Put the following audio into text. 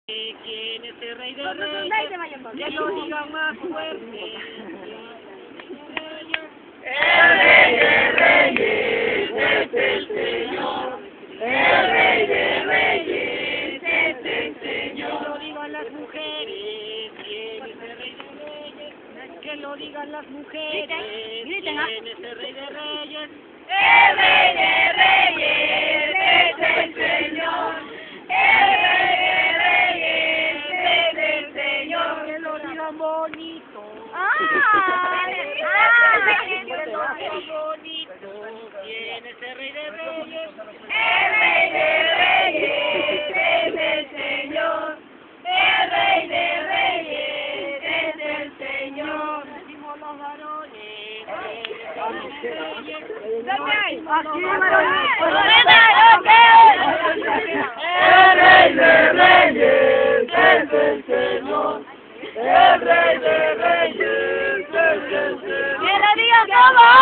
¿Quién es el rey de reyes? Que lo diga más fuerte. El rey de reyes es el Señor. El rey de reyes es el Señor. Que lo digan las mujeres. ¿Quién es el rey de reyes? Que lo digan las mujeres. ¿Quién es el rey de reyes? El rey de reyes es el Señor. El rey de reyes es el Señor. Que lo digan bonito. Que lo digan bonito. ¿Quién es el rey de reyes? El rey de reyes es el Señor. El rey de reyes es el Señor. Decimos los varones. El rey de reyes es el Señor. El rey de reyes es el Señor. ¡Que lo digan como!